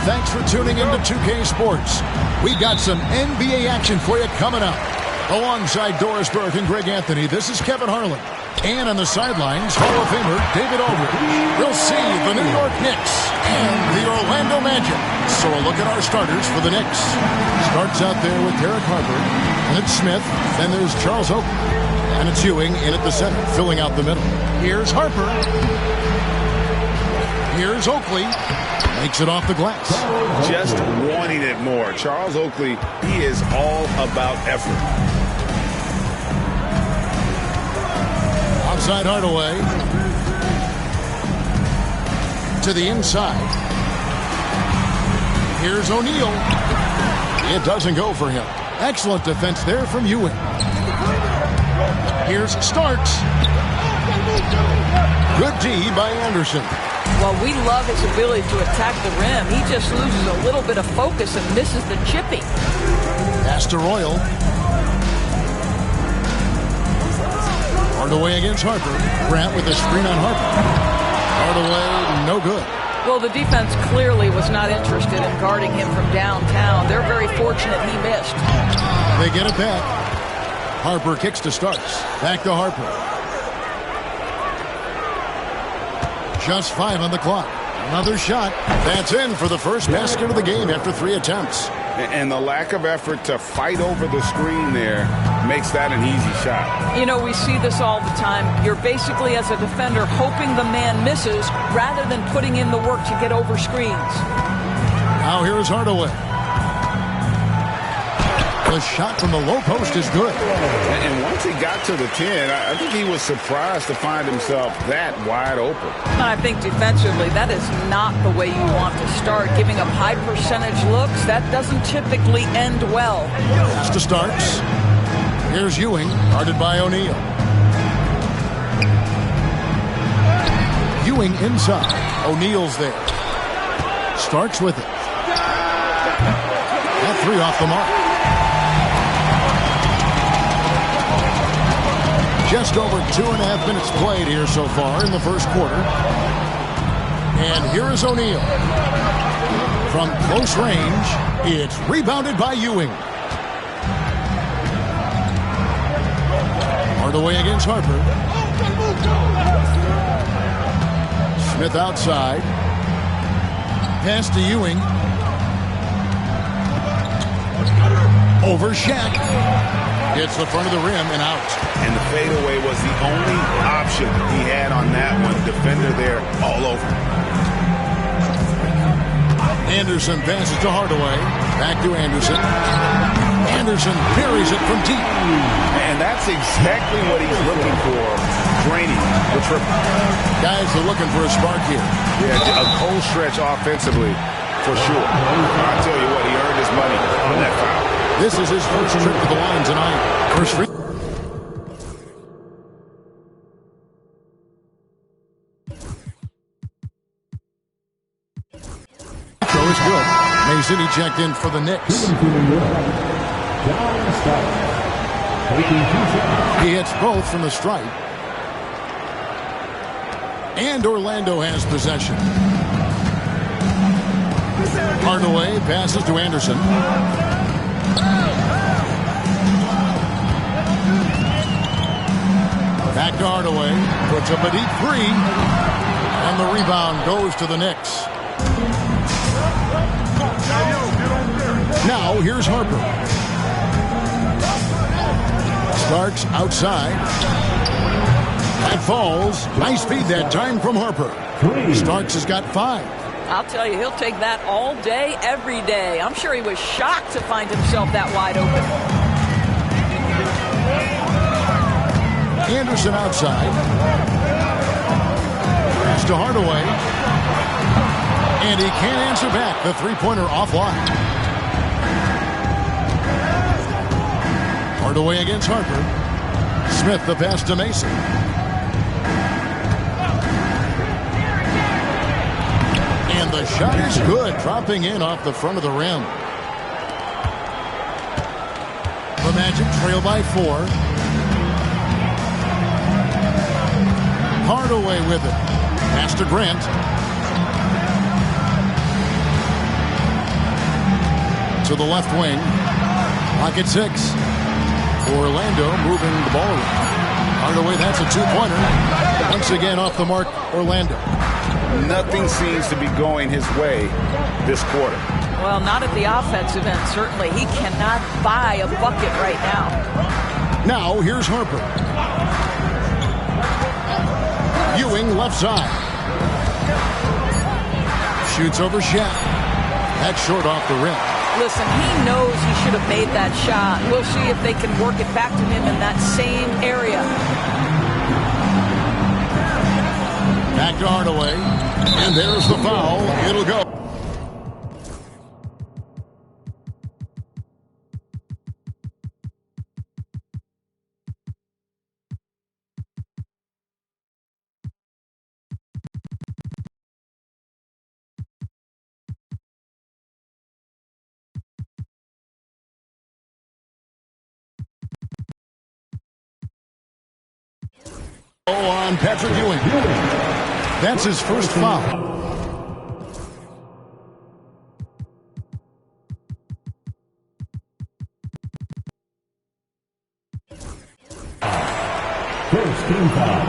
Thanks for tuning into 2K Sports. We got some NBA action for you coming up. Alongside Doris Burke and Greg Anthony, this is Kevin Harlan. And on the sidelines, Hall of Famer David Aldridge. We'll see the New York Knicks and the Orlando Magic. So a look at our starters for the Knicks. Starts out there with Derek Harper. And it's Smith. Then there's Charles Oakley. And it's Ewing in at the center, filling out the middle. Here's Harper. Here's Oakley. Makes it off the glass. Just wanting it more. Charles Oakley, he is all about effort. Outside Hardaway. To the inside. Here's O'Neal. It doesn't go for him. Excellent defense there from Ewing. Here's Starks. Good D by Anderson. Well, we love his ability to attack the rim. He just loses a little bit of focus and misses the chippy. Pass to Royal. Hardaway against Harper. Grant with a screen on Harper. Hardaway, no good. Well, the defense clearly was not interested in guarding him from downtown. They're very fortunate he missed. They get it back. Harper kicks to Starks. Back to Harper. Just 5 on the clock. Another shot. That's in for the first basket of the game after 3 attempts. And the lack of effort to fight over the screen there makes that an easy shot. You know, we see this all the time. You're basically, as a defender, hoping the man misses rather than putting in the work to get over screens. Now here's Hardaway. The shot from the low post is good. And once he got to the 10, I think he was surprised to find himself that wide open. I think defensively, that is not the way you want to start. Giving up high percentage looks, that doesn't typically end well. Pass to Starks. Here's Ewing, guarded by O'Neal. Ewing inside. O'Neal's there. Starks with it. That 3 off the mark. Just over 2.5 minutes played here so far in the first quarter. And here is O'Neal. From close range, it's rebounded by Ewing. Hardaway against Harper. Smith outside. Pass to Ewing. Over Shaq. Hits the front of the rim and out. And the fadeaway was the only option he had on that one. Defender there all over. Anderson passes to Hardaway. Back to Anderson. Anderson buries it from deep. And that's exactly what he's looking for. Draining the triple. Guys are looking for a spark here. Yeah, a cold stretch offensively for sure. I'll tell you what, he earned his money on that foul. This is his first trip to the line tonight. First free. Throw is good. Mason, he checked in for the Knicks. He hits both from the stripe. And Orlando has possession. Hardaway passes to Anderson. Back to Hardaway. Puts up a deep 3. And the rebound goes to the Knicks. Now here's Harper. Starks outside. That falls. Nice feed that time from Harper. Starks has got 5. I'll tell you, he'll take that all day, every day. I'm sure he was shocked to find himself that wide open. Anderson outside. Pass to Hardaway. And he can't answer back. The three-pointer offline. Hardaway against Harper. Smith the pass to Mason. And the shot is good, dropping in off the front of the rim. The Magic trail by 4. Hardaway with it. Pass to Grant. to the left wing. Pocket 6. Orlando moving the ball around. Hardaway, that's a two-pointer. Once again off the mark, Orlando. Nothing seems to be going his way this quarter. Well, not at the offensive end, certainly. He cannot buy a bucket right now. Now, here's Harper. Ewing left side. Shoots over Shaq. That's short off the rim. Listen, he knows he should have made that shot. We'll see if they can work it back to him in that same area. Back to Hardaway. And there's the foul. It'll go. On Patrick Ewing. That's his first foul. First team foul.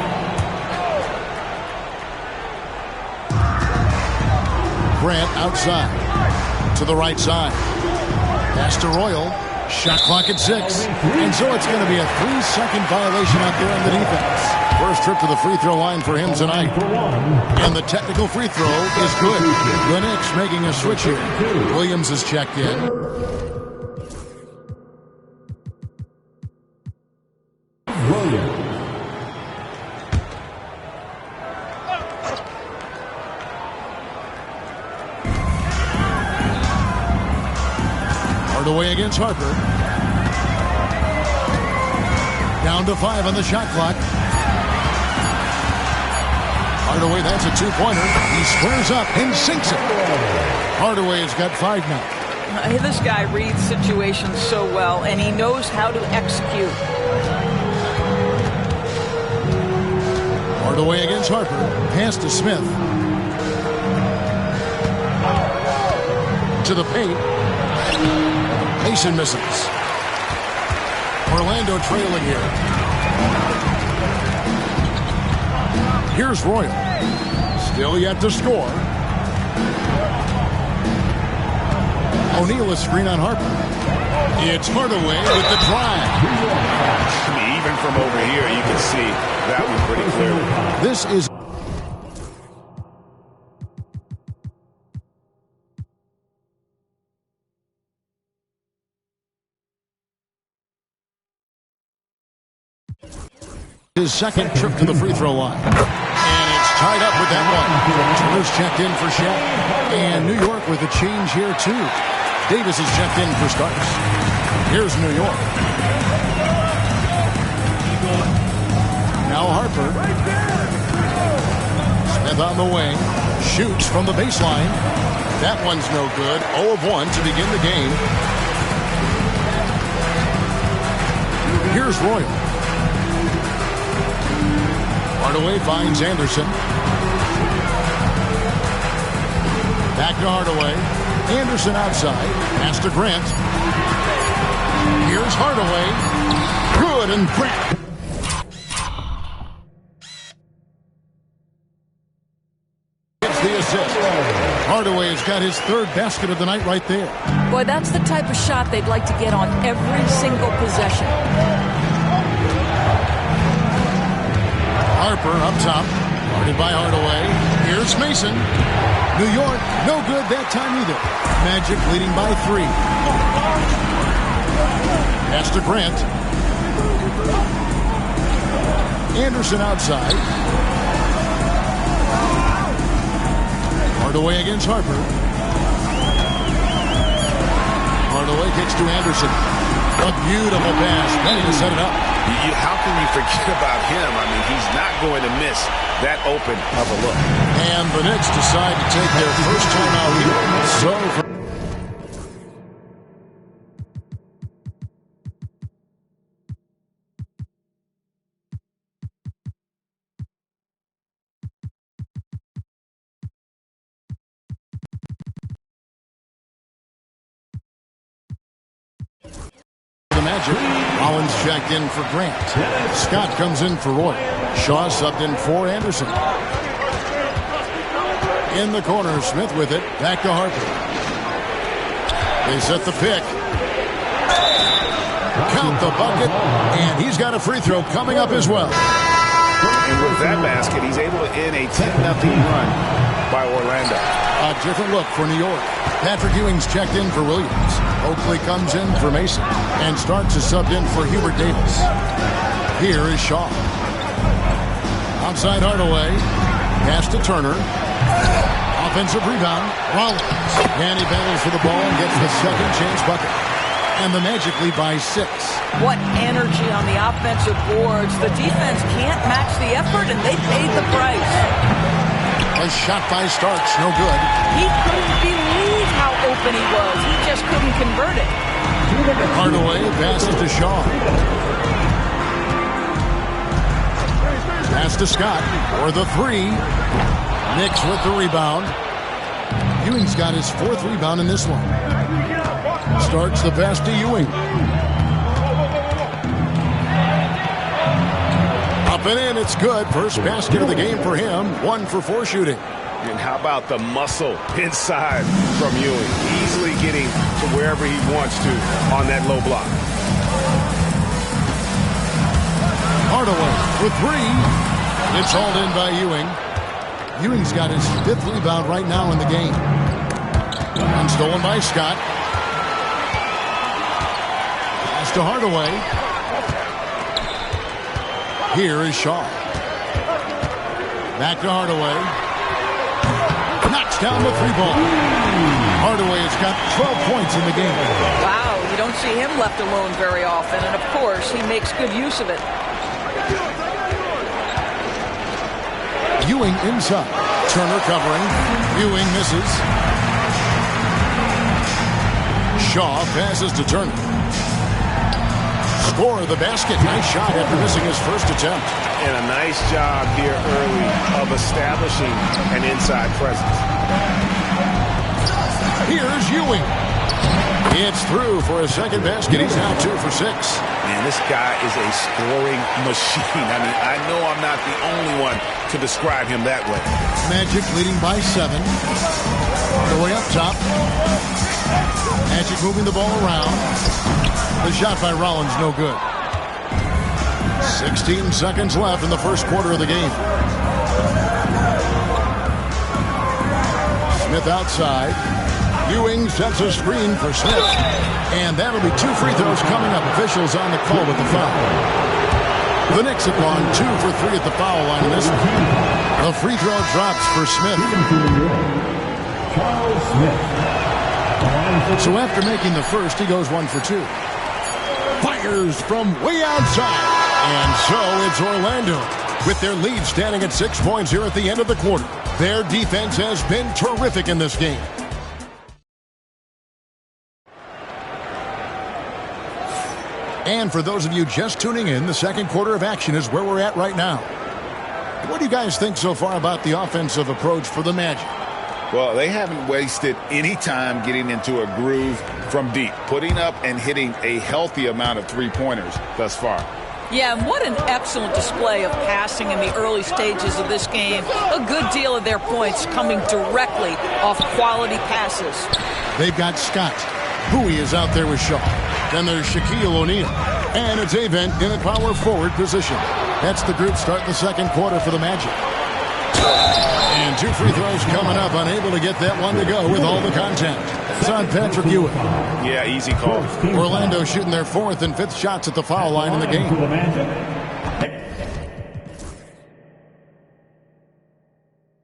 Grant outside. To the right side. Pass to Royal. Shot clock at 6. And so it's going to be a 3-second violation out there on the defense. First trip to the free throw line for him tonight. And the technical free throw is good. The Knicks making a switch here. Williams is checked in. Williams. Hardaway against Harper. Down to 5 on the shot clock. Hardaway, that's a two-pointer. He squares up and sinks it. Hardaway has got 5 now. This guy reads situations so well, and he knows how to execute. Hardaway against Harper. Pass to Smith. To the paint. Mason misses. Orlando trailing here. Here's Royal. Still yet to score. O'Neal is screen on Harper. It's Hardaway with the drive. Even from over here, you can see that one pretty clearly. This is... his second trip to the free throw line. And it's tied up with that one. Turner's checked in for Shaq. And New York with a change here, too. Davis is checked in for Starks. Here's New York. Now Harper. Smith on the wing. Shoots from the baseline. That one's no good. 0 of 1 to begin the game. Here's Royal. Hardaway finds Anderson. Back to Hardaway. Anderson outside. Pass to Grant. Here's Hardaway. Good, and Grant. Gets the assist. Hardaway has got his 3rd basket of the night right there. Boy, that's the type of shot they'd like to get on every single possession. Harper up top. Guarded by Hardaway. Here's Mason. New York, no good that time either. Magic leading by 3. Pass to Grant. Anderson outside. Hardaway against Harper. Hardaway kicks to Anderson. A beautiful pass. Ready to set it up. How can you forget about him? I mean, he's not going to miss that open of a look. And the Knicks decide to take their first time out here. So Magic. Rollins checked in for Grant. Scott comes in for Roy. Shaw subbed in for Anderson. In the corner, Smith with it. Back to Harper. They set the pick. Count the bucket. And he's got a free throw coming up as well. And with that basket, he's able to end a 10-0 run by Orlando. A different look for New York. Patrick Ewing's checked in for Williams. Oakley comes in for Mason. And Starks is subbed in for Hubert Davis. Here is Shaw. Outside Hardaway. Pass to Turner. Offensive rebound. Rollins. And he battles for the ball and gets the second chance bucket. And the Magic lead by 6. What energy on the offensive boards. The defense can't match the effort, and they paid the price. A shot by Starks, no good. He couldn't believe how open he was. He just couldn't convert it. Hardaway passes to Shaw. Pass to Scott for the 3. Knicks with the rebound. Ewing's got his 4th rebound in this one. Starts the pass to Ewing. Up and in, it's good. First basket of the game for him. 1 for 4 shooting. And how about the muscle inside from Ewing? Easily getting to wherever he wants to on that low block. Hardaway for 3. It's hauled in by Ewing. Ewing's got his 5th rebound right now in the game. And stolen by Scott. Pass to Hardaway. Here is Shaw. Back to Hardaway. Knocks down the 3-ball. Hardaway has got 12 points in the game. Wow, you don't see him left alone very often, and of course, he makes good use of it. Ewing inside. Turner covering. Ewing misses. Shaw passes to Turner. Score the basket. Nice shot after missing his first attempt. And a nice job here early of establishing an inside presence. Here's Ewing. It's through for a second basket. He's now 2 for 6. Man, this guy is a scoring machine. I mean, I know I'm not the only one to describe him that way. Magic leading by 7. Hardaway up top. Magic moving the ball around. The shot by Rollins, no good. 16 seconds left in the first quarter of the game. Smith outside. Ewing sets a screen for Smith. And that'll be 2 free throws coming up. Officials on the call with the foul. The Knicks have gone 2 for 3 at the foul line in this one. The free throw drops for Smith. Charles Smith. So after making the first, he goes 1 for 2. Fires from way outside. And so it's Orlando with their lead standing at 6 points here at the end of the quarter. Their defense has been terrific in this game. And for those of you just tuning in, the second quarter of action is where we're at right now. What do you guys think so far about the offensive approach for the Magic? Well, they haven't wasted any time getting into a groove from deep, putting up and hitting a healthy amount of three-pointers thus far. Yeah, and what an excellent display of passing in the early stages of this game. A good deal of their points coming directly off quality passes. They've got Scott. Bowie is out there with Shaw. Then there's Shaquille O'Neal. And it's Avent in a power forward position. That's the group start the second quarter for the Magic. And 2 free throws coming up. Unable to get that one to go with all the contact. It's on Patrick Ewing. Yeah, easy call. Orlando shooting their 4th and 5th shots at the foul line in the game.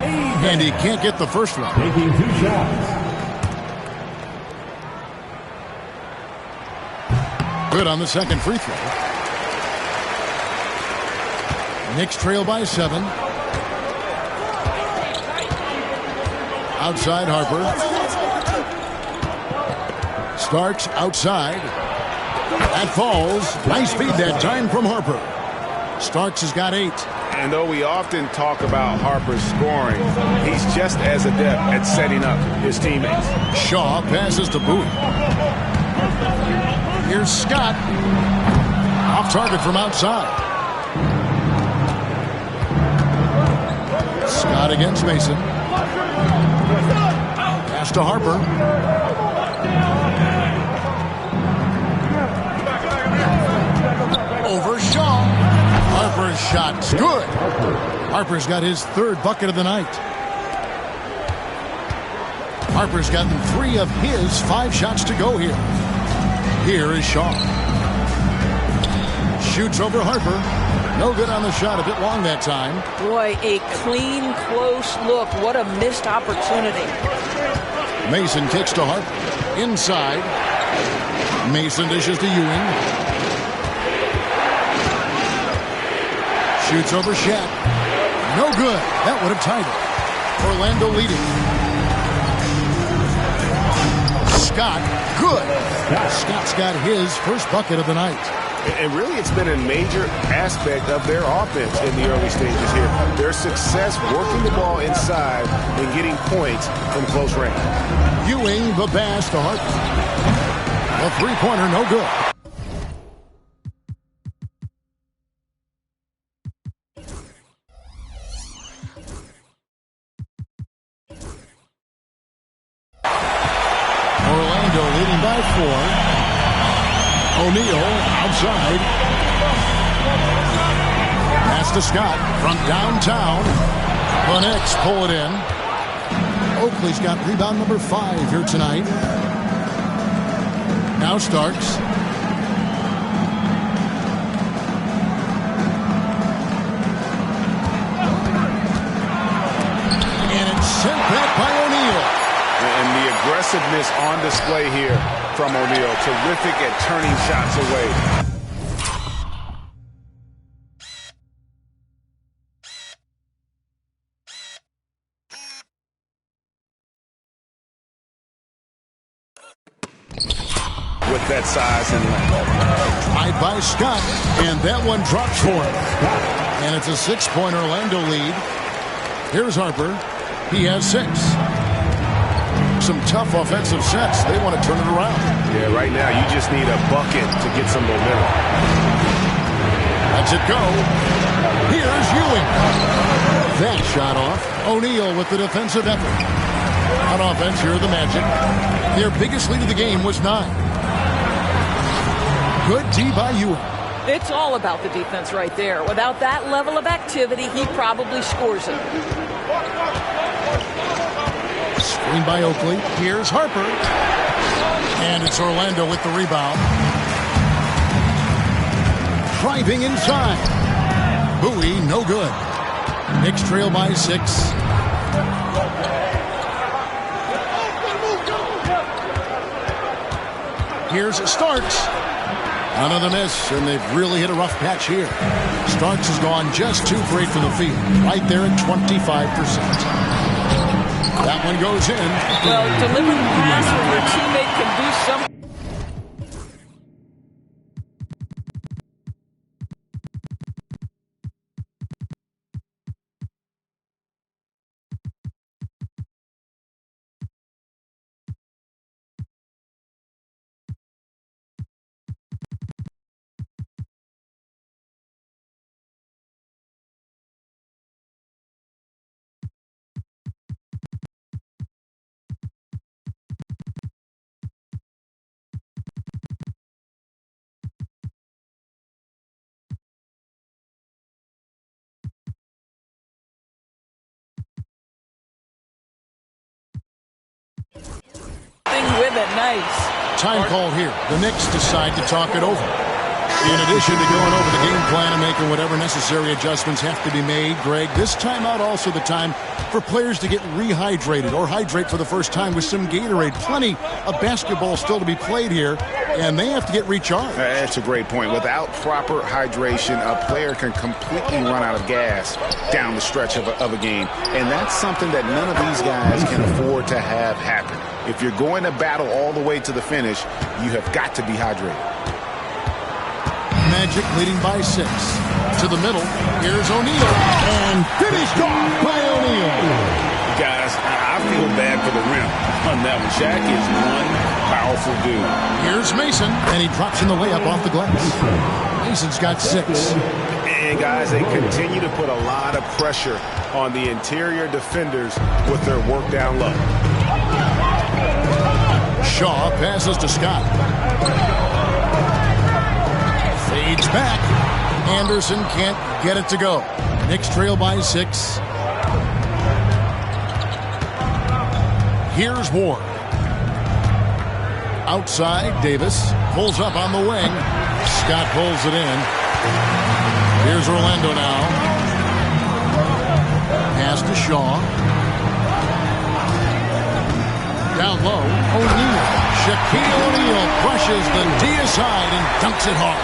And he can't get the first one. Taking 2 shots. Good on the second free throw. Knicks trail by 7. Outside Harper. Starks outside. That falls. Nice feed that time from Harper. Starks has got 8. And though we often talk about Harper's scoring, he's just as adept at setting up his teammates. Shaw passes to Bowie. Here's Scott. Off target from outside. Scott against Mason. Pass to Harper. Over Shaw. Harper's shot's good. Harper's got his third bucket of the night. Harper's gotten 3 of his 5 shots to go here. Here is Shaw. Shoots over Harper. No good on the shot. A bit long that time. Boy, a clean, close look. What a missed opportunity. Mason kicks to Harper. Inside. Mason dishes to Ewing. Shoots over Shaq. No good. That would have tied it. Orlando leading. Scott, good. Scott's got his first bucket of the night. And really, it's been a major aspect of their offense in the early stages here. Their success working the ball inside and getting points from close range. Ewing, the pass to Harper. A three-pointer, no good. Orlando leading by 4. O'Neal outside. Pass to Scott from downtown. The Knicks pull it in. Oakley's got rebound number 5 here tonight. Now Starks. And it's sent back by O'Neal. And the aggressiveness on display here from O'Neal. Terrific at turning shots away. With that size and length. Tied by Scott, and that one drops for him. And it's a 6-point Orlando lead. Here's Harper. He has 6. Some tough offensive sets. They want to turn it around. Yeah, right now you just need a bucket to get some momentum. Lets it go. Here's Ewing. That shot off. O'Neal with the defensive effort. On offense, here are the Magic. Their biggest lead of the game was 9. Good D by Ewing. It's all about the defense right there. Without that level of activity, he probably scores it. Screen by Oakley. Here's Harper. And it's Orlando with the rebound. Driving inside. Bowie, no good. Knicks trail by 6. Here's Starks. Another miss, and they've really hit a rough patch here. Starks has gone just 2 for 8 from the field. Right there at 25%. That one goes in. Well, delivering a pass where your teammate can do something. With it, nice. Time called here. The Knicks decide to talk it over. In addition to going over the game plan and making whatever necessary adjustments have to be made, Greg, this timeout also the time for players to get rehydrated or hydrate for the first time with some Gatorade. Plenty of basketball still to be played here, and they have to get recharged. That's a great point. Without proper hydration, a player can completely run out of gas down the stretch of a game. And that's something that none of these guys can afford to have happen. If you're going to battle all the way to the finish, you have got to be hydrated. Magic leading by 6. To the middle. Here's O'Neal. And finished off by O'Neal. Guys, I feel bad for the rim on that one. Shaq is one Powerful dude. Here's Mason, and he drops in the layup off the glass. Mason's got 6. And, guys, they continue to put a lot of pressure on the interior defenders with their work down low. Shaw passes to Scott. Fades back. Anderson can't get it to go. Knicks trail by 6. Here's Ward. Outside, Davis pulls up on the wing. Scott pulls it in. Here's Orlando now. Pass to Shaw. Down low, O'Neal. Shaquille O'Neal brushes the D aside and dunks it hard.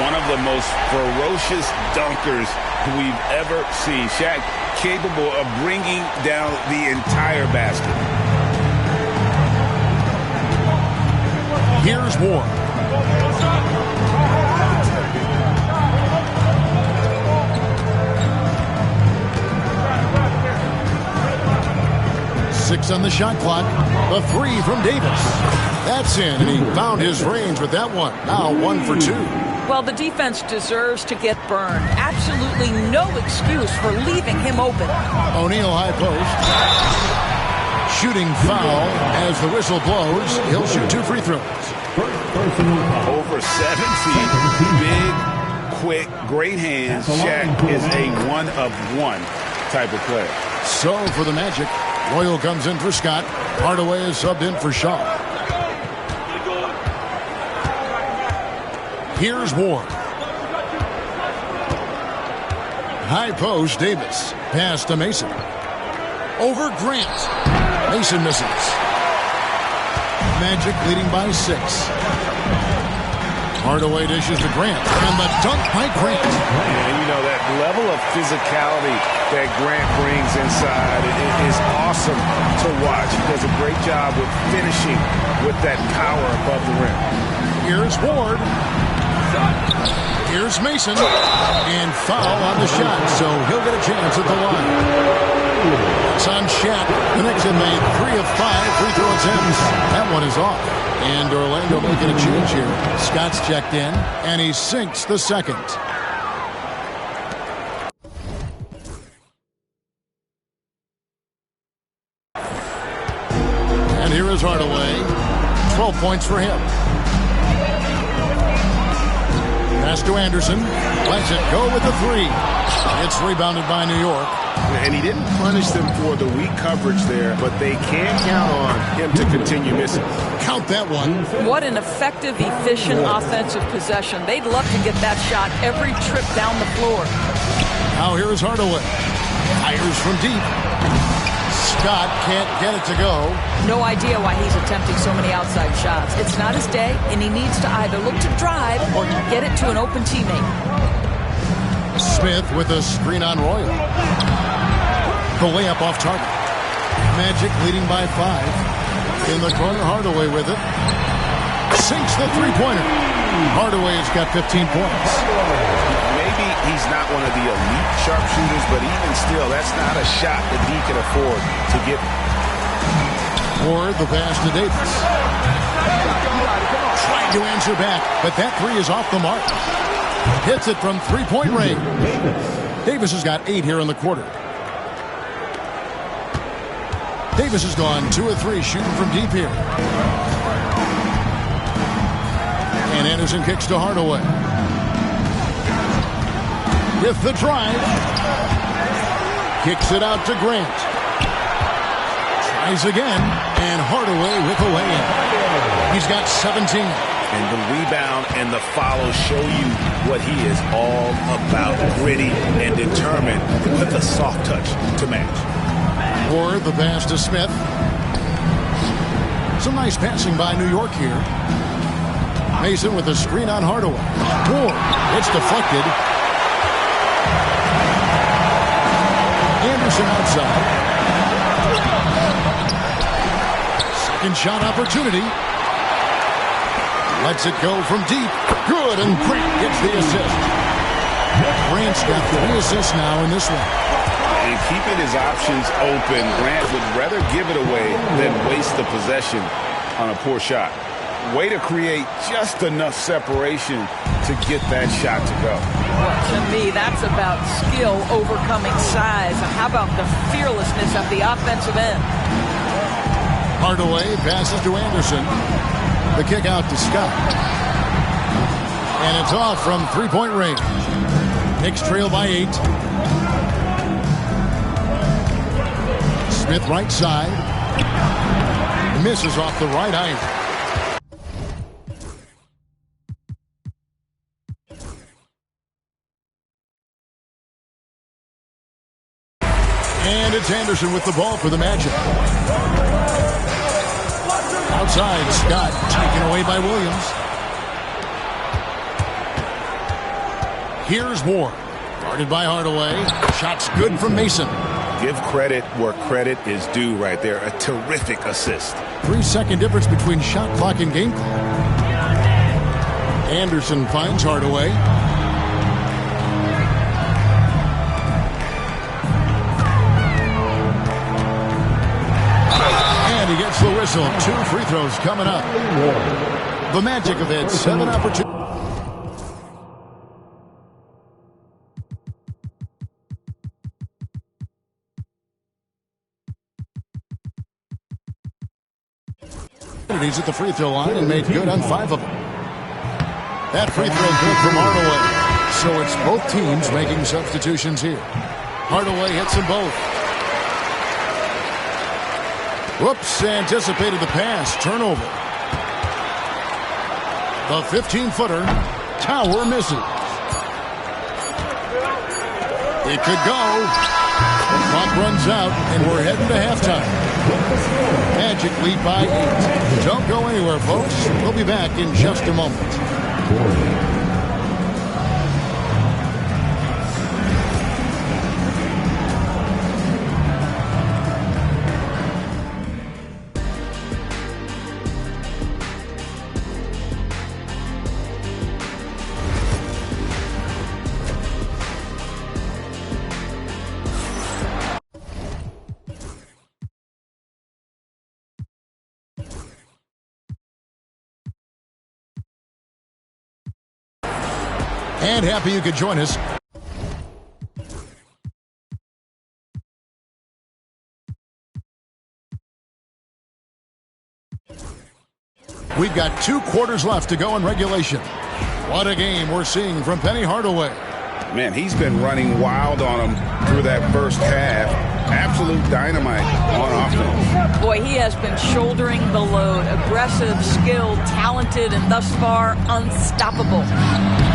One of the most ferocious dunkers we've ever seen. Shaq capable of bringing down the entire basket. Here's Ward. Six on the shot clock. The 3 from Davis. That's in, and he found his range with that one. Now 1 for 2. Well, the defense deserves to get burned. Absolutely no excuse for leaving him open. O'Neal high post. Shooting foul as the whistle blows. He'll shoot 2 free throws. Over 7 feet. Big, quick, great hands. Shaq is a one-of-one type of player. So for the Magic, Royal comes in for Scott. Hardaway is subbed in for Shaw. Here's Ward. High post, Davis. Pass to Mason. Over Grant. Mason misses. Magic leading by 6. Hardaway dishes to Grant. And the dunk by Grant. And you know, that level of physicality that Grant brings inside is awesome to watch. He does a great job with finishing with that power above the rim. Here's Ward. Here's Mason. And foul on the shot, so he'll get a chance at the line. It's on Shaq. The Knicks have made 3 of 5 free throw attempts. That one is off. And Orlando making a change here. Scott's checked in, and he sinks the second. And here is Hardaway. 12 points for him. Pass to Anderson. Lets it go with the 3. It's rebounded by New York. And he didn't punish them for the weak coverage there, but they can count on him to continue missing. Count that one. What an effective, efficient offensive possession. They'd love to get that shot every trip down the floor. Now here is Hardaway. Fires from deep. Scott can't get it to go. No idea why he's attempting so many outside shots. It's not his day, and he needs to either look to drive or get it to an open teammate. Smith with a screen on Royal. The layup off target. Magic leading by 5. In the corner, Hardaway with it. Sinks the three-pointer. Hardaway has got 15 points. Maybe he's not one of the elite sharpshooters, but even still, that's not a shot that he can afford to get. Ward, the pass to Davis. Trying to answer back, but that 3 is off the mark. Hits it from three-point range. Davis has got 8 here in the quarter. Davis has gone 2 of 3 shooting from deep here. And Anderson kicks to Hardaway. With the drive. Kicks it out to Grant. Tries again. And Hardaway with a lay-in. He's got 17. And the rebound and the follow show you what he is all about. Gritty and determined with a soft touch to match. Ward, the pass to Smith. Some nice passing by New York here. Mason with a screen on Hardaway. Ward, it's deflected. Anderson outside. Second shot opportunity. Lets it go from deep. Good, and Grant gets the assist. Grant's got 3 assists now in this one. And keeping his options open, Grant would rather give it away than waste the possession on a poor shot. Way to create just enough separation to get that shot to go. Well, to me, that's about skill overcoming size. How about the fearlessness at the offensive end? Hardaway passes to Anderson. The kick out to Scott. And it's off from three-point range. Knicks trail by 8. Smith right side. Misses off the right eye. And it's Anderson with the ball for the Magic. Outside, Scott taken away by Williams. Here's Ward. Guarded by Hardaway. Shot's good from Mason. Give credit where credit is due right there. A terrific assist. 3-second difference between shot clock and game clock. Anderson finds Hardaway. And he gets the whistle. 2 free throws coming up. The Magic have had 7 opportunities. At the free throw line and made good on 5 of them. That free throw good from Hardaway. So it's both teams making substitutions here. Hardaway hits them both. Whoops, anticipated the pass. Turnover. The 15-footer. Tower misses. It could go. The clock runs out, and we're heading to halftime. Magic lead by 8. Don't go anywhere, folks. We'll be back in just a moment. And happy you could join us. We've got 2 quarters left to go in regulation. What a game we're seeing from Penny Hardaway. Man, he's been running wild on him through that first half. Absolute dynamite on offense. Boy, he has been shouldering the load. Aggressive, skilled, talented, and thus far unstoppable.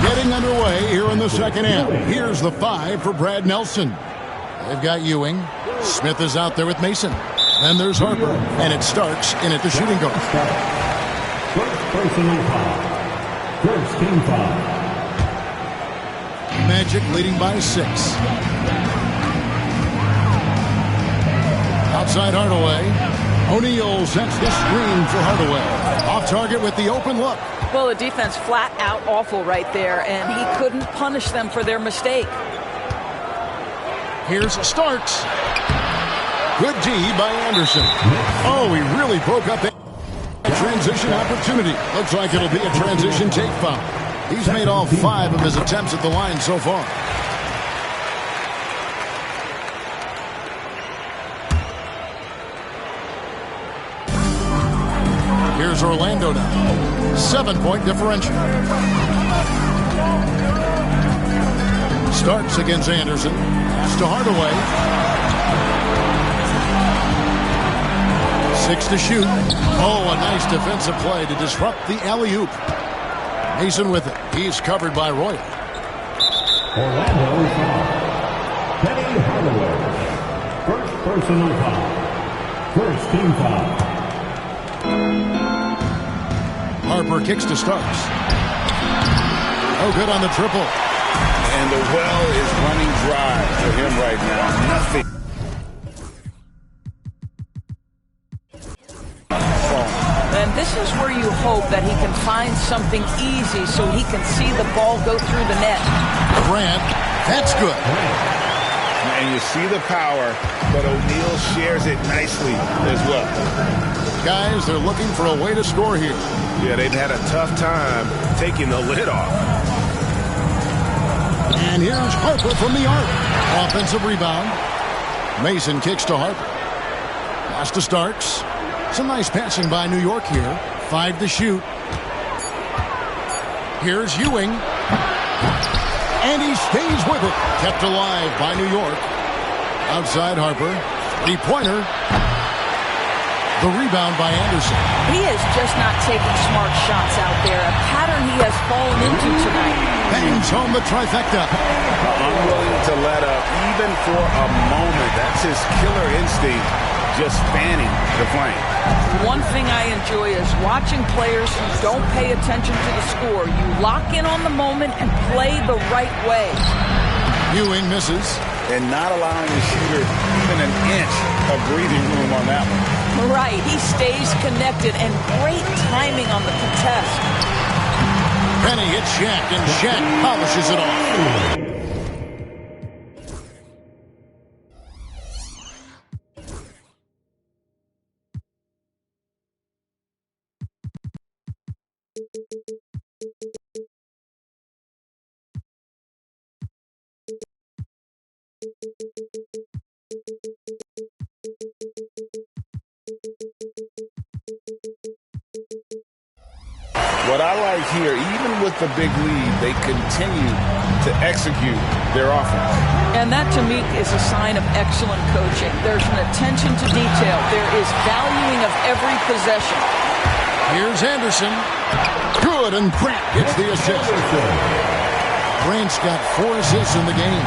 Getting underway here in the second half. Here's the 5 for Brad Nelson. They've got Ewing. Smith is out there with Mason. Then there's Harper. And it starts in at the shooting guard. First personal foul. First team foul. Magic leading by 6. Outside Hardaway. O'Neal sets the screen for Hardaway. Off target with the open look. Well, the defense flat out awful right there, and he couldn't punish them for their mistake. Here's Starks. Good D by Anderson. Oh, he really broke up that transition opportunity. Looks like it'll be a transition take foul. He's made all 5 of his attempts at the line so far. Here's Orlando now. 7-point differential. Starks against Anderson. Pass to Hardaway. 6 to shoot. Oh, a nice defensive play to disrupt the alley-oop. Mason with it. He's covered by Royal. Orlando foul. Penny Hardaway. First personal foul. First team foul. Harper kicks to Starks. Oh, good on the triple. And the well is running dry for him right now. Nothing. And this is where you hope that he can find something easy so he can see the ball go through the net. Grant, that's good. And you see the power, but O'Neal shares it nicely as well. guys, they're looking for a way to score here. Yeah, they've had a tough time taking the lid off. And here's Harper from the arc. Offensive rebound. Mason kicks to Harper. Pass to Starks. Some nice passing by New York here. 5 to shoot. Here's Ewing. And he stays with it. Kept alive by New York. Outside Harper. 3-pointer. The rebound by Anderson. He is just not taking smart shots out there. A pattern he has fallen into tonight. Bangs home the trifecta. Unwilling to let up even for a moment. That's his killer instinct, just fanning the flame. One thing I enjoy is watching players who don't pay attention to the score. You lock in on the moment and play the right way. Ewing misses. And not allowing the shooter even an inch of breathing room on that one. Right, he stays connected, and great timing on the contest. Penny hits Shaq, and Shaq polishes it off. What I like here, even with the big lead, they continue to execute their offense. And that, to me, is a sign of excellent coaching. There's an attention to detail. There is valuing of every possession. Here's Anderson. Good, and Grant gets the assist. Grant's got 4 assists in the game.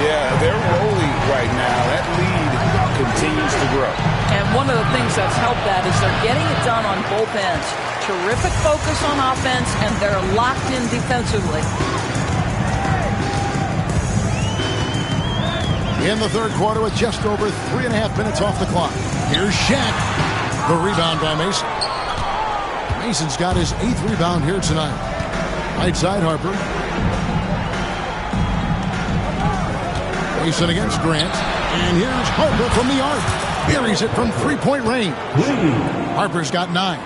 Yeah, they're rolling right now. That lead continues to grow. And one of the things that's helped that is they're getting it done on both ends. Terrific focus on offense, and they're locked in defensively. In the third quarter with just over 3.5 minutes off the clock. Here's Shaq. The rebound by Mason. Mason's got his 8th rebound here tonight. Right side Harper. Mason against Grant. And here's Harper from the arc. Buries it from 3-point range. Harper's got 9.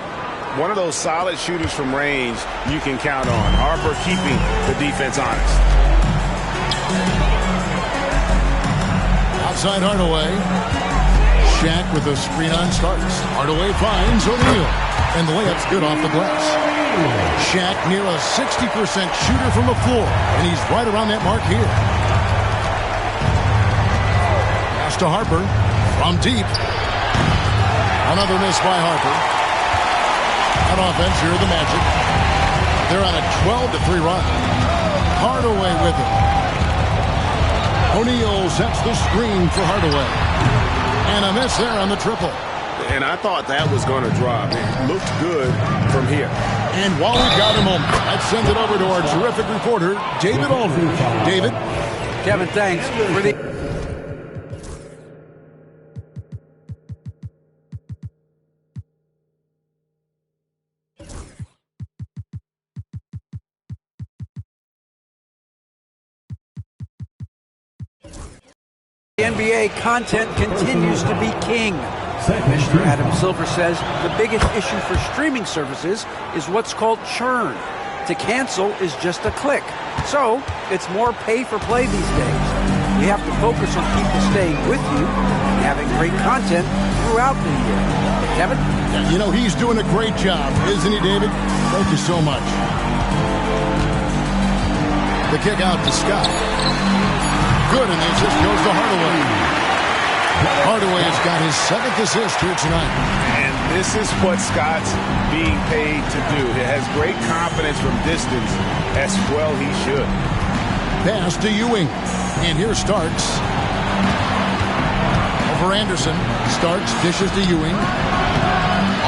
One of those solid shooters from range you can count on. Harper keeping the defense honest. Outside Hardaway. Shaq with a screen on Starks. Hardaway finds O'Neal. And the layup's good off the glass. Shaq near a 60% shooter from the floor. And he's right around that mark here. Pass to Harper. From deep. Another miss by Harper. On offense, here are the Magic. They're on a 12-3 run. Hardaway with it. O'Neal sets the screen for Hardaway. And a miss there on the triple. And I thought that was going to drop. It looked good from here. And while we've got a moment, let's send it over to our terrific reporter, David Aldridge. David? Kevin, thanks. For the NBA, content continues to be king. Commissioner Adam Silver says the biggest issue for streaming services is what's called churn. To cancel is just a click. So it's more pay-for-play these days. We have to focus on people staying with you and having great content throughout the year. Kevin? You know, he's doing a great job, isn't he, David? Thank you so much. The kick out to Scott. Good, and the assist goes to Hardaway. Hardaway has got his 7th assist here tonight. And this is what Scott's being paid to do. He has great confidence from distance, as well he should. Pass to Ewing. And here Starks. Over Anderson. Starks dishes to Ewing.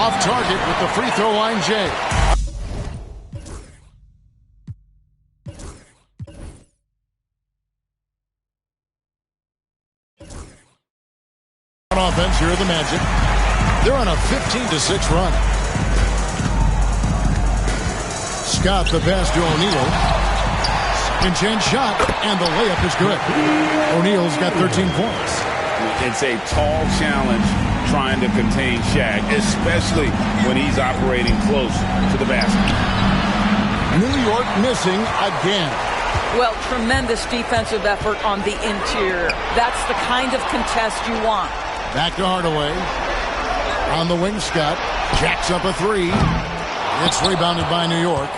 Off target with the free throw line, Jay. On offense, here are the Magic. They're on a 15-6 run. Scott the pass to O'Neal. Second chance shot, and the layup is good. O'Neal's got 13 points. It's a tall challenge trying to contain Shaq, especially when he's operating close to the basket. New York missing again. Well, tremendous defensive effort on the interior. That's the kind of contest you want. Back to Hardaway. On the wing, Scott jacks up a three. It's rebounded by New York.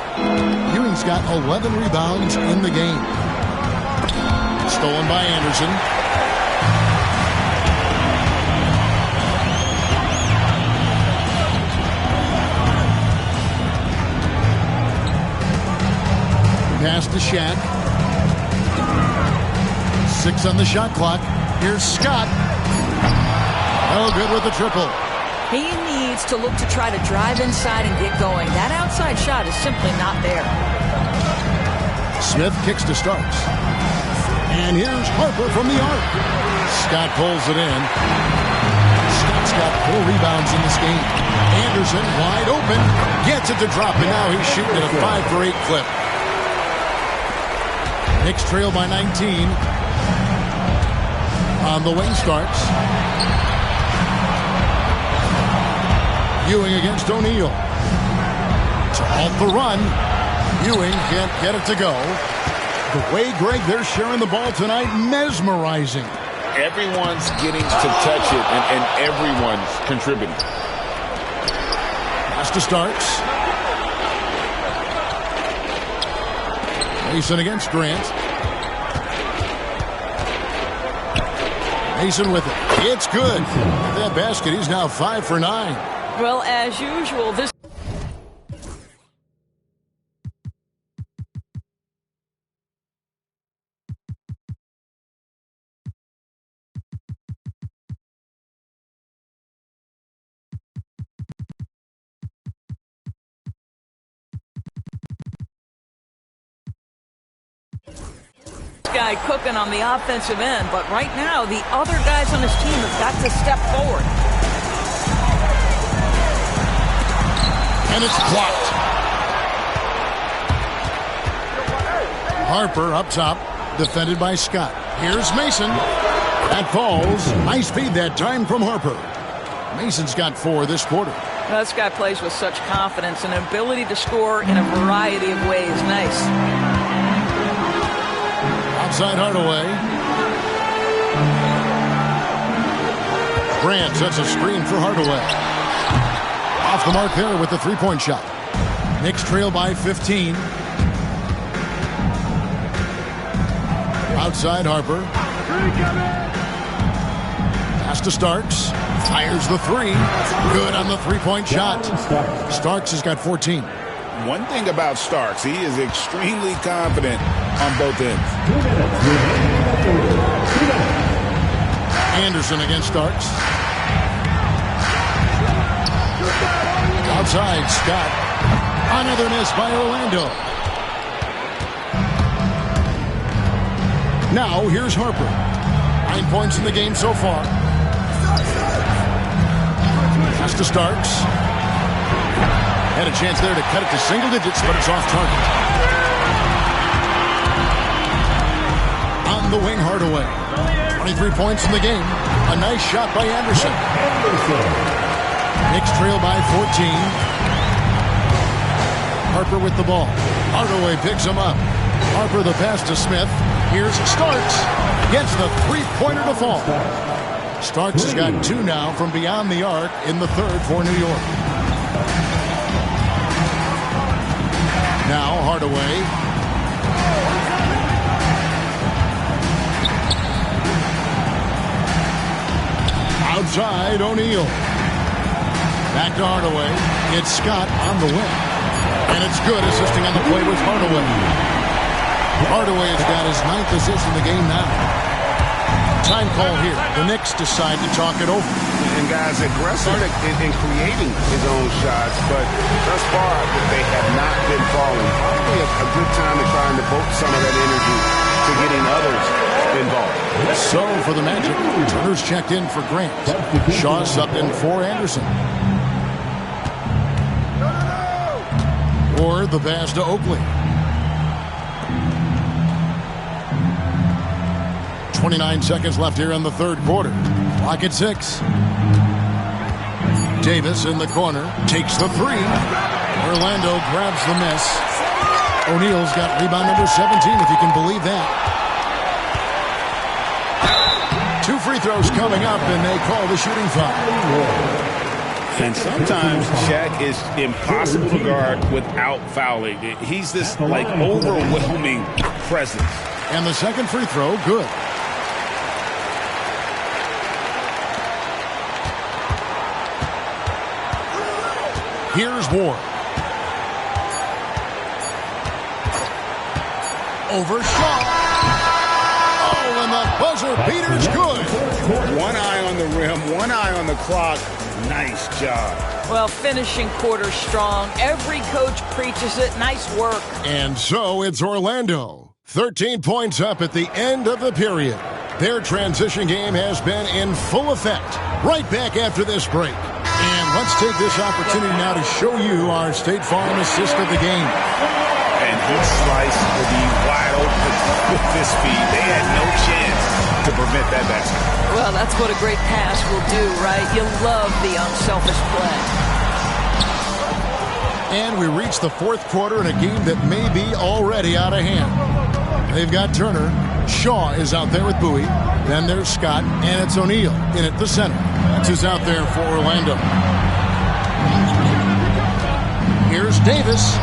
Ewing's got 11 rebounds in the game. Stolen by Anderson. Pass to Shaq. 6 on the shot clock. Here's Scott. Oh, good with the triple. He needs to look to try to drive inside and get going. That outside shot is simply not there. Smith kicks to Starks. And here's Harper from the arc. Scott pulls it in. Scott's got 4 rebounds in this game. Anderson wide open. Gets it to drop, and now he's shooting at a 5-for-8 clip. Knicks trail by 19. On the wing, Starks. Ewing against O'Neal. To halt the run. Ewing can't get it to go. The way, Greg, they're sharing the ball tonight, mesmerizing. Everyone's getting to touch it, and everyone's contributing. Pass to Starks. Mason against Grant. Mason with it. It's good. With that basket, he's now 5 for 9. Well, as usual, this guy cooking on the offensive end, but right now the other guys on his team have got to step forward. And it's blocked. Harper up top, defended by Scott. Here's Mason. That falls. Nice feed that time from Harper. Mason's got 4 this quarter. This guy plays with such confidence and ability to score in a variety of ways. Nice. Outside Hardaway. Grant sets a screen for Hardaway. Off the mark there with the three-point shot. Knicks trail by 15. Outside Harper. Pass to Starks. Fires the three. Good on the three-point shot. Starks has got 14. One thing about Starks, he is extremely confident on both ends. Anderson against Starks. Outside, Scott. Another miss by Orlando. Now, here's Harper. 9 points in the game so far. Pass to Starks. Had a chance there to cut it to single digits, but it's off target. On the wing, Hardaway. 23 points in the game. A nice shot by Anderson. Knicks trail by 14. Harper with the ball. Hardaway picks him up. Harper the pass to Smith. Here's Starks. Gets the three-pointer to fall. Starks has got 2 now from beyond the arc in the third for New York. Now Hardaway. Outside O'Neal. Back to Hardaway. It's Scott on the wing. And it's good, assisting on the play with Hardaway. Hardaway has got his 9th assist in the game now. Time call here. The Knicks decide to talk it over. And guys, aggressive in creating his own shots, but thus far they have not been falling. Probably a good time to try and devote some of that energy to getting others involved. So for the Magic, Turner's checked in for Grant. Shaw subbed in for Anderson. Or the pass to Oakley. 29 seconds left here in the third quarter. Clock at 6. Davis in the corner. Takes the three. Orlando grabs the miss. O'Neal's got rebound number 17, if you can believe that. 2 free throws coming up, and they call the shooting foul. And sometimes Shaq is impossible to guard without fouling. He's this, like, overwhelming presence. And the second free throw, good. Here's Ward. Over Shaw. Oh, and the buzzer beater's good. One eye on the rim, one eye on the clock. Nice job. Well, finishing quarter strong. Every coach preaches it. Nice work. And so it's Orlando. 13 points up at the end of the period. Their transition game has been in full effect. Right back after this break. And let's take this opportunity now to show you our State Farm assist of the game. And he sliced the wide open with this feed. They had no chance to prevent that basket. Well, that's what a great pass will do, right? You love the unselfish play. And we reach the fourth quarter in a game that may be already out of hand. They've got Turner. Shaw is out there with Bowie. Then there's Scott, and it's O'Neal in at the center. That's who's out there for Orlando. Here's Davis.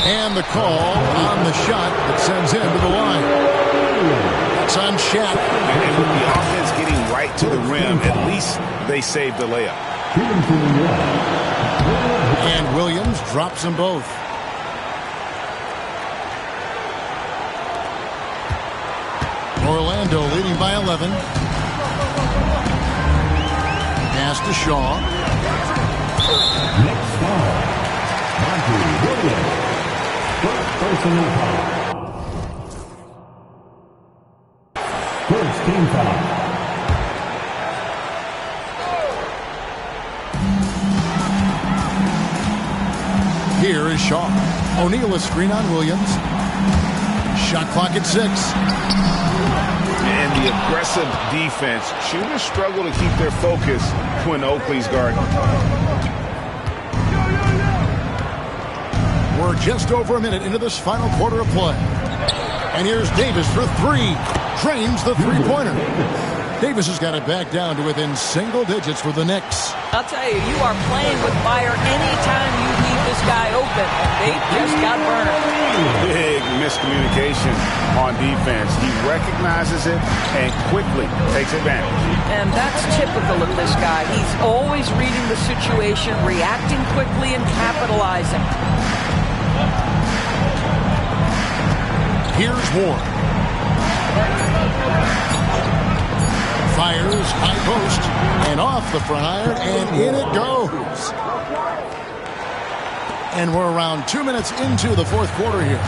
And the call on the shot that sends him to the line. That's on Shaq. And with the offense getting right to the rim, at least they saved the layup. And Williams drops them both. Orlando leading by 11. Pass to Shaw. Next foul. Williams. First personal foul. First team foul. Here is Shaw. O'Neal a screen on Williams. Shot clock at 6. And the aggressive defense. Shooters struggle to keep their focus when Oakley's guarding. We're just over a minute into this final quarter of play. And here's Davis for 3. Drains the three-pointer. Davis has got it back down to within single digits for the Knicks. I'll tell you, you are playing with fire anytime you leave this guy open. They just got burned. Big miscommunication on defense. He recognizes it and quickly takes advantage. And that's typical of this guy. He's always reading the situation, reacting quickly, and capitalizing. Here's Ward. Fires, high post, and off the front iron, and in it goes. And we're around 2 minutes into the fourth quarter here.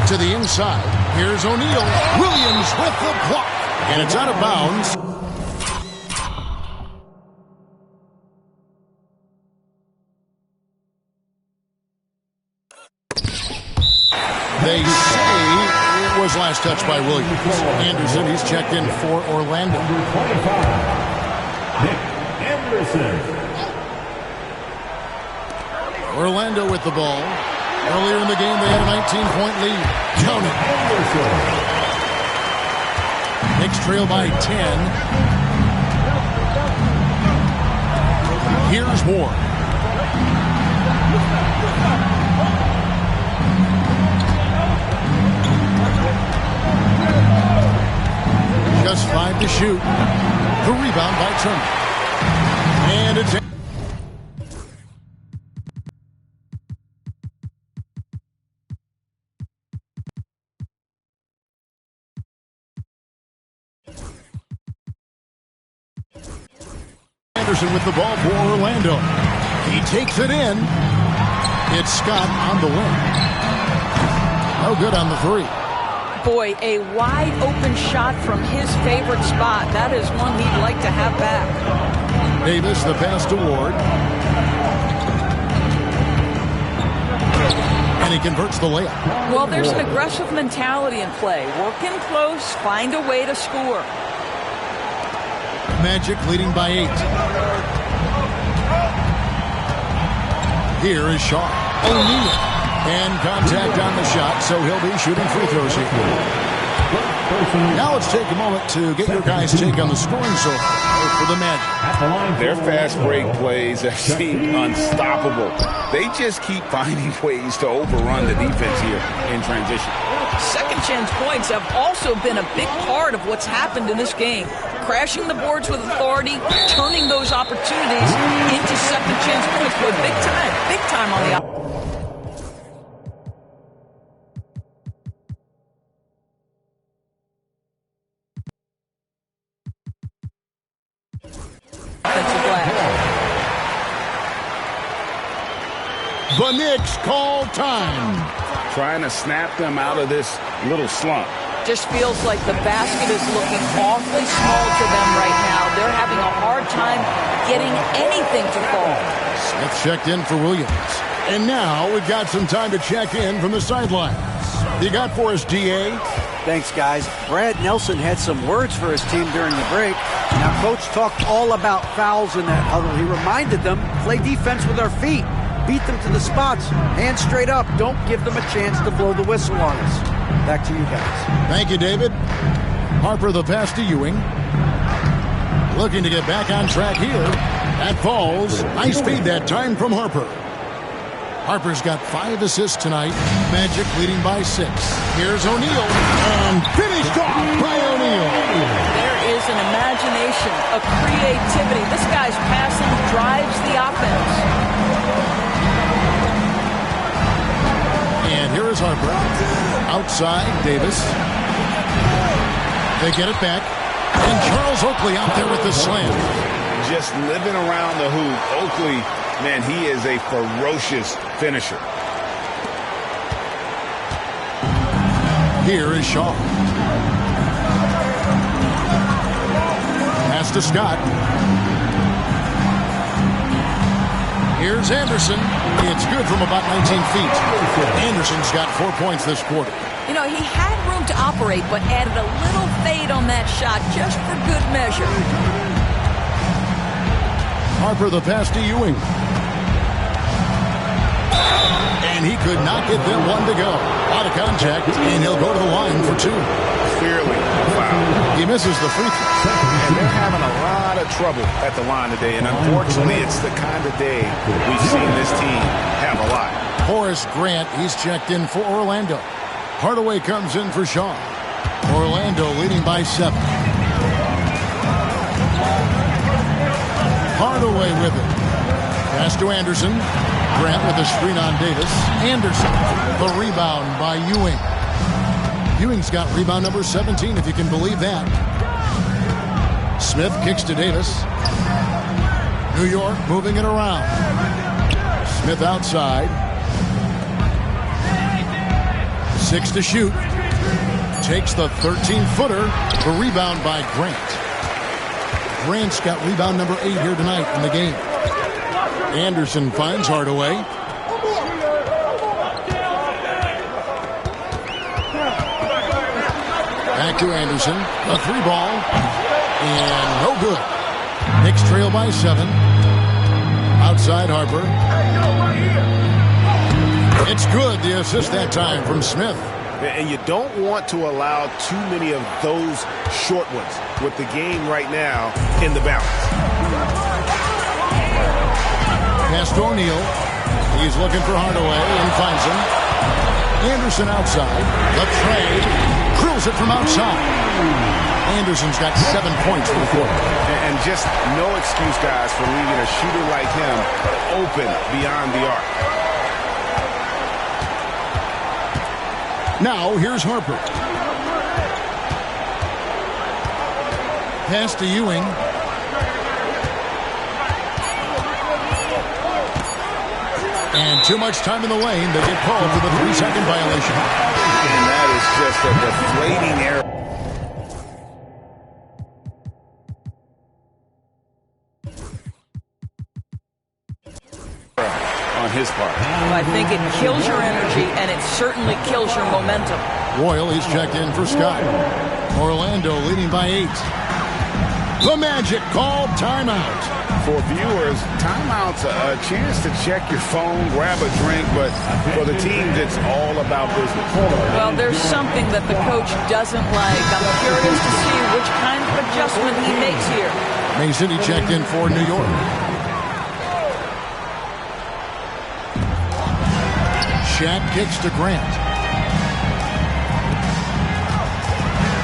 To the inside, here's O'Neal. Williams with the block, and it's out of bounds. They say it was last touched by Williams. Anderson, he's checked in for Orlando. Number 25, Nick Anderson. Orlando with the ball. Earlier in the game, they had a 19-point lead. Count it. Knicks trail by 10. Here's Ward. Just 5 to shoot. The rebound by Turner. And it's Anderson with the ball for Orlando. He takes it in. It's Scott on the wing. No good on the 3. Boy, a wide open shot from his favorite spot. That is one he'd like to have back. Davis, the pass to Ward. And he converts the layup. Well, there's an aggressive mentality in play. Work in close, find a way to score. Magic leading by 8. Here is Shaw. O'Neal. And contact on the shot, so he'll be shooting free throws here. Now let's take a moment to get your guys' take on the scoring so far for the Magic. Their fast break plays have seemed unstoppable. They just keep finding ways to overrun the defense here in transition. Second chance points have also been a big part of what's happened in this game. Crashing the boards with authority, turning those opportunities into second chance points. Boy, big time on the offensive glass. The Knicks call time. Trying to snap them out of this little slump. Just feels like the basket is looking awfully small to them right now. They're having a hard time getting anything to fall. Smith checked in for Williams. And now we've got some time to check in from the sidelines. You got for us, D.A.? Thanks, guys. Brad Nelson had some words for his team during the break. Now, Coach talked all about fouls in that huddle. He reminded them, play defense with our feet. Beat them to the spots. Hands straight up. Don't give them a chance to blow the whistle on us. Back to you guys. Thank you, David. Harper the pass to Ewing. Looking to get back on track here. That falls. Nice feed that time from Harper. Harper's got 5 assists tonight. Magic leading by 6. Here's O'Neal. And finished off by O'Neal. There is an imagination, a creativity. This guy's passing drives the offense. And here is Harper. Outside, Davis. They get it back. And Charles Oakley out there with the slam. Just living around the hoop. Oakley, man, he is a ferocious finisher. Here is Shaw. Pass to Scott. Here's Anderson. It's good from about 19 feet. Anderson's got 4 points this quarter. You know, he had room to operate, but added a little fade on that shot just for good measure. Harper the pass to Ewing. And he could not get them one to go. Out of contact, and he'll go to the line for 2. Clearly foul. He misses the free throw. And they're having a lot of trouble at the line today. And unfortunately, it's the kind of day we've seen this team have a lot. Horace Grant, he's checked in for Orlando. Hardaway comes in for Shaw. Orlando leading by 7. Hardaway with it. Pass to Anderson. Grant with a screen on Davis. Anderson, the rebound by Ewing. Ewing's got rebound number 17, if you can believe that. Smith kicks to Davis. New York moving it around. Smith outside. 6 to shoot. Takes the 13-footer. The rebound by Grant. Grant's got rebound number 8 here tonight in the game. Anderson finds Hardaway. Back to Anderson. A 3-ball. And no good. Knicks trail by 7. Outside Harper. It's good. The assist that time from Smith. And you don't want to allow too many of those short ones with the game right now in the balance. Pass to O'Neal. He's looking for Hardaway and finds him. Anderson outside. The trade. Drills it from outside. Anderson's got 7 points for the quarter. And just no excuse, guys, for leaving a shooter like him open beyond the arc. Now, here's Harper. Pass to Ewing. And too much time in the lane. They get called for the 3-second violation. And that is just a deflating error. On his part. Well, I think it kills your energy, and it certainly kills your momentum. Royal, he's checked in for Scott. Orlando leading by 8. The Magic called timeout. For viewers, timeout's a chance to check your phone, grab a drink, but for the team, it's all about business. Well, there's something that the coach doesn't like. I'm curious to see which kind of adjustment he makes here. Mason, he checked in for New York. Shaq kicks to Grant.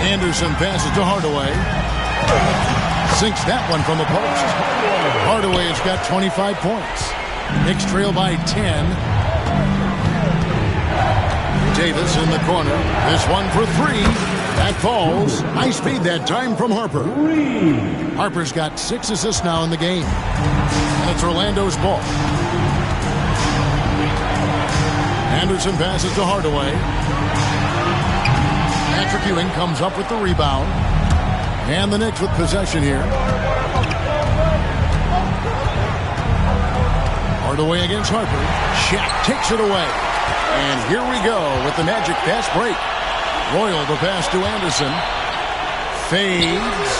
Anderson passes to Hardaway. Sinks that one from the post. Hardaway has got 25 points. Knicks trail by 10. Davis in the corner. This one for three. That falls. High speed that time from Harper. Harper's got 6 assists now in the game. And it's Orlando's ball. Anderson passes to Hardaway. Patrick Ewing comes up with the rebound. And the Knicks with possession here. Hardaway against Harper. Shaq takes it away. And here we go with the Magic fast break. Royal the pass to Anderson. Fades.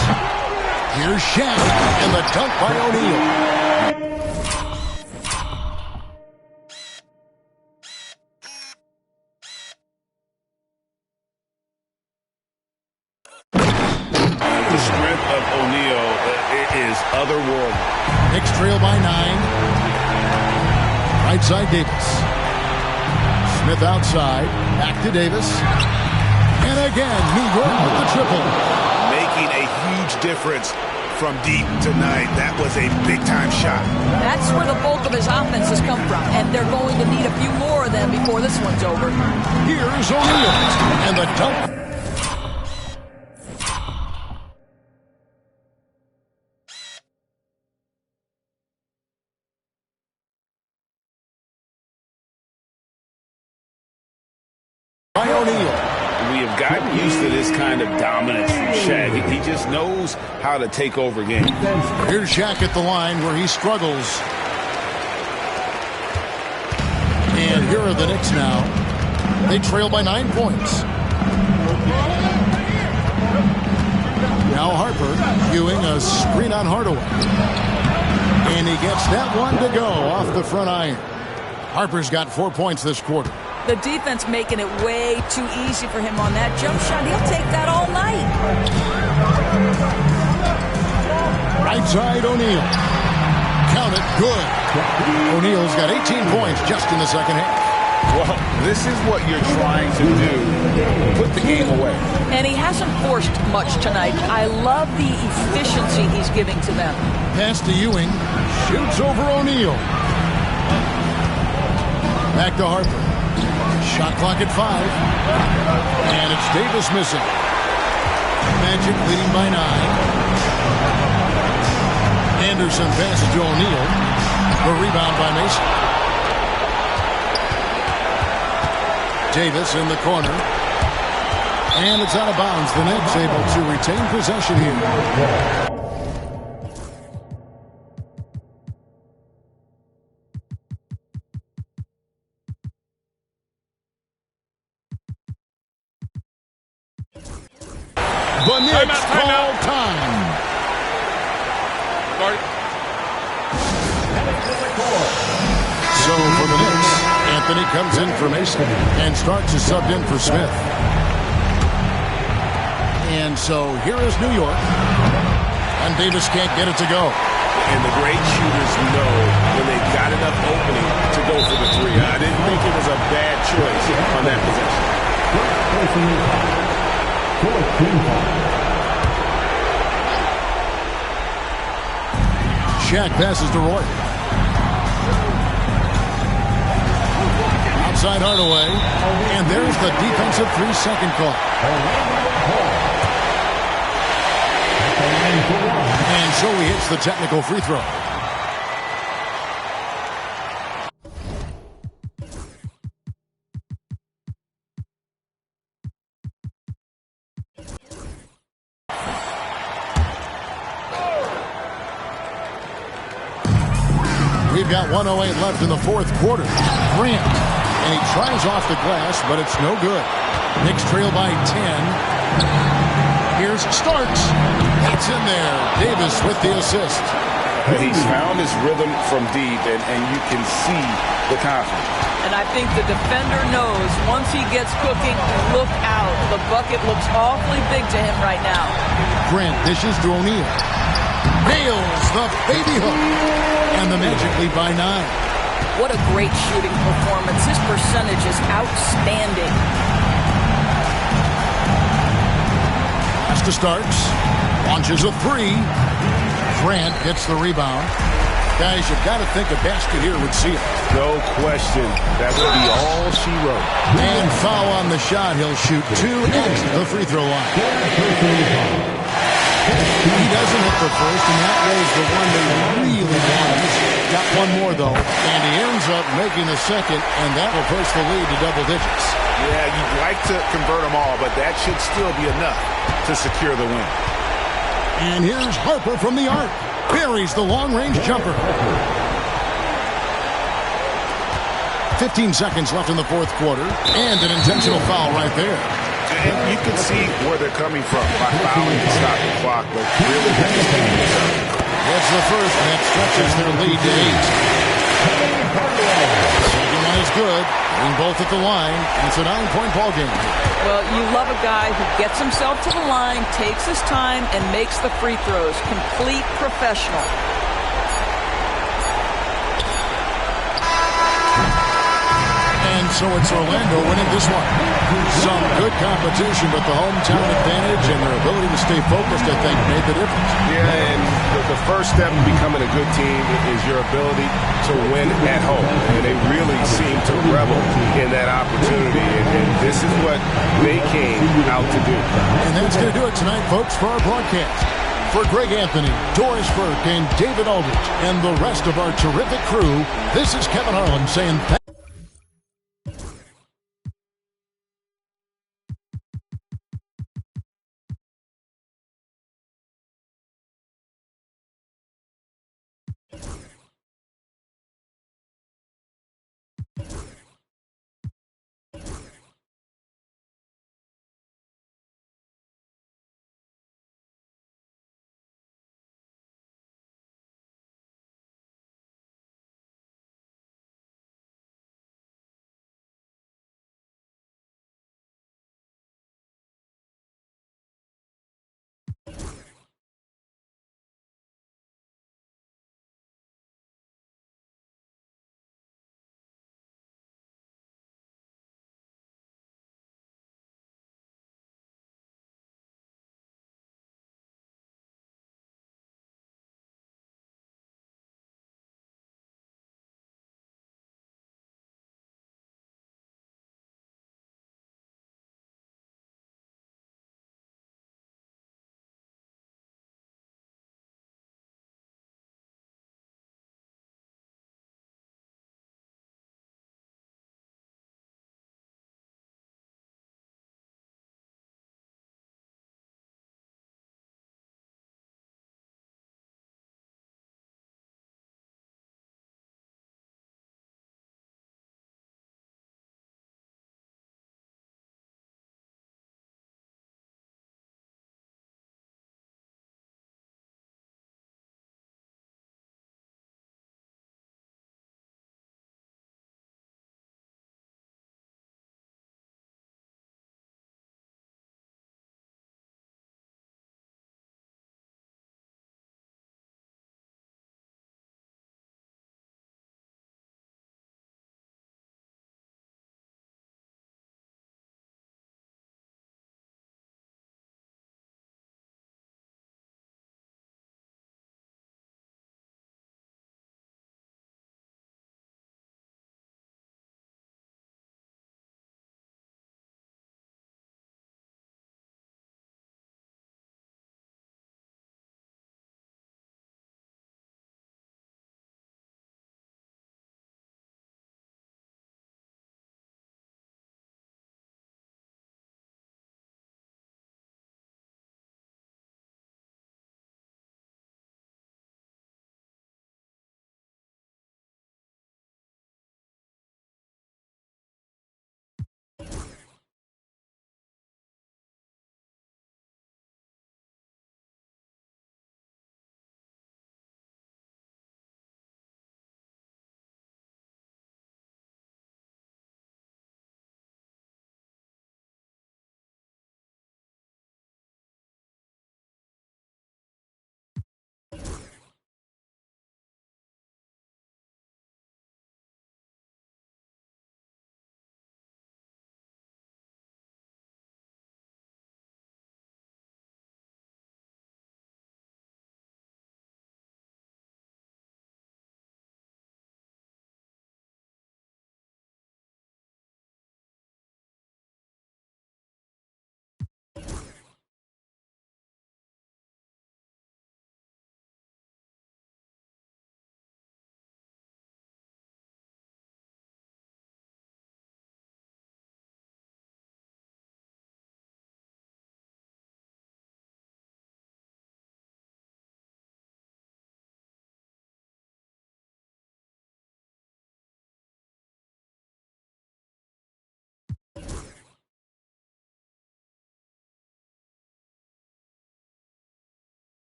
Here's Shaq. And the dunk by O'Neal. Knicks trail by 9. Right side Davis. Smith outside. Back to Davis. And again, New York with the triple. Making a huge difference from deep tonight. That was a big-time shot. That's where the bulk of his offense has come from, and they're going to need a few more of them before this one's over. Here's O'Neal. And the dunk. By O'Neal. We have gotten used to this kind of dominance from Shaq. He just knows how to take over games. Here's Shaq at the line where he struggles. And here are the Knicks now. They trail by 9 points. Now Harper, Ewing, a screen on Hardaway. And he gets that one to go off the front iron. Harper's got 4 points this quarter. The defense making it way too easy for him on that jump shot. He'll take that all night. Right side, O'Neal. Count it, good. O'Neal's got 18 points just in the second half. Well, this is what you're trying to do. Put the game away. And he hasn't forced much tonight. I love the efficiency he's giving to them. Pass to Ewing. Shoots over O'Neal. Back to Harper. Shot clock at 5. And it's Davis missing. Magic leading by 9. Anderson passes to O'Neal. The rebound by Mason. Davis in the corner. And it's out of bounds. The Knicks able to retain possession here. The Knicks call time. So for the Knicks, Anthony comes in for Mason and starts to sub in for Smith. And so here is New York. And Davis can't get it to go. And the great shooters know when they got enough opening to go for the three. I didn't think it was a bad choice on that possession. Shaq passes to Roy. Outside Hardaway. And there's the defensive 3-second call. And so he hits the technical free throw. We've got 1:08 left in the fourth quarter. Grant, and he tries off the glass, but it's no good. Knicks trail by 10. Here's Starks. That's in there. Davis with the assist. He's found his rhythm from deep, and you can see the confidence. And I think the defender knows once he gets cooking, look out. The bucket looks awfully big to him right now. Grant dishes to O'Neal. Nails the baby hook. And the Magic lead by 9. What a great shooting performance. His percentage is outstanding. Pass to Starks. Launches a 3. Grant gets the rebound. Guys, you've got to think a basket here would seal it. No question. That would be all she wrote. And foul on the shot. He'll shoot 2 at the free throw line. He doesn't hit the first, and that was the one they really wanted. Got one more, though, and he ends up making the second, and that will push the lead to double digits. Yeah, you'd like to convert them all, but that should still be enough to secure the win. And here's Harper from the arc. Buries the long-range jumper. 15 seconds left in the fourth quarter, and an intentional foul right there. And you can see where they're coming from by fouling to stop the clock, but really That's the first, and that stretches their lead to 8. Second one is good. Getting both at the line, and it's a 9-point ball game. Well, you love a guy who gets himself to the line, takes his time, and makes the free throws. Complete professional. And so it's Orlando winning this one. Some good competition, but the hometown advantage and their ability to stay focused, I think, made the difference. Yeah, and the first step in becoming a good team is your ability to win at home. And they really seem to revel in that opportunity. And this is what they came out to do. And that's going to do it tonight, folks, for our broadcast. For Greg Anthony, Doris Burke, and David Aldridge, and the rest of our terrific crew, this is Kevin Harlan saying thank you.